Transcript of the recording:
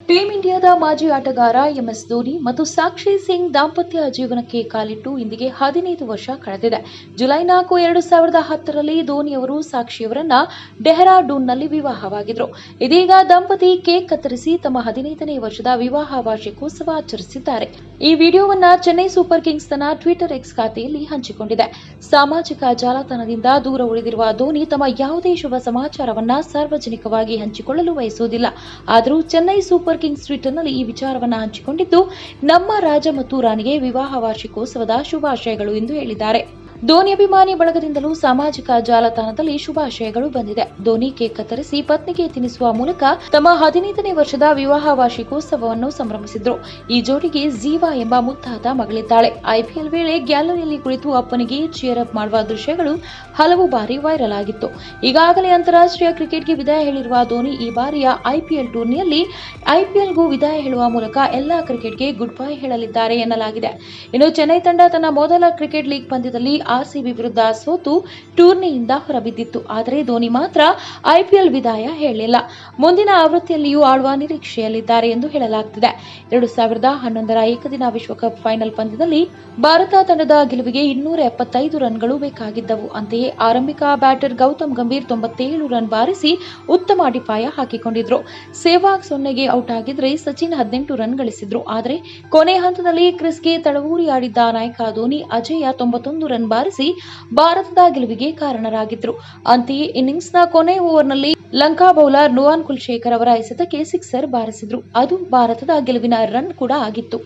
Team ಇಂಡಿಯಾದ ಮಾಜಿ ಆಟಗಾರ ಎಂಎಸ್ ಧೋನಿ ಮತ್ತು ಸಾಕ್ಷಿ ಸಿಂಗ್ ದಾಂಪತ್ಯ ಜೀವನಕ್ಕೆ ಕಾಲಿಟ್ಟು ಇಂದಿಗೆ 15 ವರ್ಷ ಕಳೆದಿದೆ. ಜುಲೈ 4, 2010ರಲ್ಲಿ ಧೋನಿ ಅವರು ಸಾಕ್ಷಿಯವರನ್ನ ಡೆಹ್ರಾಡೂನ್ನಲ್ಲಿ ವಿವಾಹವಾಗಿದ್ರು. ಇದೀಗ ದಂಪತಿ ಕೇಕ್ ಕತ್ತರಿಸಿ ತಮ್ಮ 15ನೇ ವರ್ಷದ ವಿವಾಹ ವಾರ್ಷಿಕೋತ್ಸವ ಆಚರಿಸಿದ್ದಾರೆ. ಈ ವಿಡಿಯೋವನ್ನ ಚೆನ್ನೈ ಸೂಪರ್ ಕಿಂಗ್ಸ್ ತನ್ನ ಟ್ವಿಟರ್ ಎಕ್ಸ್ ಖಾತೆಯಲ್ಲಿ ಹಂಚಿಕೊಂಡಿದೆ. ಸಾಮಾಜಿಕ ಜಾಲತಾಣದಿಂದ ದೂರ ಉಳಿದಿರುವ ಧೋನಿ ತಮ್ಮ ಯಾವುದೇ ಶುಭ ಸಮಾಚಾರವನ್ನ ಸಾರ್ವಜನಿಕವಾಗಿ ಹಂಚಿಕೊಳ್ಳಲು ಬಯಸುವುದಿಲ್ಲ. ಆದರೂ ಚೆನ್ನೈ ಸೂಪರ್ ಕಿಂಗ್ಸ್ ಟ್ವಿಟರ್ನಲ್ಲಿ ಈ ವಿಚಾರವನ್ನು ಹಂಚಿಕೊಂಡಿದ್ದು, ನಮ್ಮ ರಾಜ ಮತ್ತು ರಾಣಿಗೆ ವಿವಾಹ ವಾರ್ಷಿಕೋತ್ಸವದ ಶುಭಾಶಯಗಳು ಎಂದು ಹೇಳಿದ್ದಾರೆ. ಧೋನಿ ಅಭಿಮಾನಿ ಬಳಗದಿಂದಲೂ ಸಾಮಾಜಿಕ ಜಾಲತಾಣದಲ್ಲಿ ಶುಭಾಶಯಗಳು ಬಂದಿದೆ. ಧೋನಿ ಕೇಕ್ ಕತ್ತರಿಸಿ ಪತ್ನಿಗೆ ತಿನ್ನಿಸುವ ಮೂಲಕ ತಮ್ಮ 15ನೇ ವರ್ಷದ ವಿವಾಹ ವಾರ್ಷಿಕೋತ್ಸವವನ್ನು ಸಂಭ್ರಮಿಸಿದ್ರು. ಈ ಜೋಡಿಗೆ ಜೀವಾ ಎಂಬ ಮುದ್ದಾದ ಮಗಳಿದ್ದಾಳೆ. ಐಪಿಎಲ್ ವೇಳೆ ಗ್ಯಾಲರಿಯಲ್ಲಿ ಕುಳಿತು ಅಪ್ಪನಿಗೆ ಚೀರ್ ಅಪ್ ಮಾಡುವ ದೃಶ್ಯಗಳು ಹಲವು ಬಾರಿ ವೈರಲ್ ಆಗಿತ್ತು. ಈಗಾಗಲೇ ಅಂತಾರಾಷ್ಟ್ರೀಯ ಕ್ರಿಕೆಟ್ಗೆ ವಿದಾಯ ಹೇಳಿರುವ ಧೋನಿ ಈ ಬಾರಿಯ ಐಪಿಎಲ್ ಟೂರ್ನಿಯಲ್ಲಿ ಐಪಿಎಲ್ಗೂ ವಿದಾಯ ಹೇಳುವ ಮೂಲಕ ಎಲ್ಲಾ ಕ್ರಿಕೆಟ್ಗೆ ಗುಡ್ ಬೈ ಹೇಳಲಿದ್ದಾರೆ ಎನ್ನಲಾಗಿದೆ. ಇನ್ನು ಚೆನ್ನೈ ತಂಡ ತನ್ನ ಮೊದಲ ಕ್ರಿಕೆಟ್ ಲೀಗ್ ಪಂದ್ಯದಲ್ಲಿ ಆರ್ಸಿಬಿ ವಿರುದ್ಧ ಸೋತು ಟೂರ್ನಿಯಿಂದ ಹೊರಬಿದ್ದಿತ್ತು. ಆದರೆ ಧೋನಿ ಮಾತ್ರ ಐಪಿಎಲ್ ವಿದಾಯ ಹೇಳಲಿಲ್ಲ. ಮುಂದಿನ ಆವೃತ್ತಿಯಲ್ಲಿಯೂ ಆಡುವ ನಿರೀಕ್ಷೆಯಲ್ಲಿದ್ದಾರೆ ಎಂದು ಹೇಳಲಾಗುತ್ತಿದೆ. 2011ರ ಏಕದಿನ ವಿಶ್ವಕಪ್ ಫೈನಲ್ ಪಂದ್ಯದಲ್ಲಿ ಭಾರತ ತಂಡದ ಗೆಲುವಿಗೆ 275 ರನ್ಗಳು ಬೇಕಾಗಿದ್ದವು. ಅಂತೆಯೇ ಆರಂಭಿಕ ಬ್ಯಾಟರ್ ಗೌತಮ್ ಗಂಭೀರ್ 97 ರನ್ ಬಾರಿಸಿ ಉತ್ತಮ ಅಡಿಪಾಯ ಹಾಕಿಕೊಂಡಿದ್ರು. ಸೆಹ್ವಾಗ್ 0ಗೆ ಔಟ್ ಆಗಿದ್ರೆ ಸಚಿನ್ 18 ರನ್ ಗಳಿಸಿದ್ರು. ಆದರೆ ಕೊನೆ ಹಂತದಲ್ಲಿ ಕ್ರೀಸ್ಗೆ ತಡವೂರಿ ಆಡಿದ್ದ ನಾಯಕ ಧೋನಿ ಅಜೇಯ 91 ರನ್ ಬಾರಿಸಿ ಭಾರತದ ಗೆಲುವಿಗೆ ಕಾರಣರಾಗಿದ್ರು. ಅಂತೆಯೇ ಇನ್ನಿಂಗ್ಸ್ನ ಕೊನೆ ಓವರ್ನಲ್ಲಿ ಲಂಕಾ ಬೌಲರ್ ನುವಾನ್ ಕುಲಶೇಖರ್ ಅವರ ಎಸೆತಕ್ಕೆ ಸಿಕ್ಸರ್ ಬಾರಿಸಿದ್ರು. ಅದು ಭಾರತದ ಗೆಲುವಿನ ರನ್ ಕೂಡ ಆಗಿತ್ತು.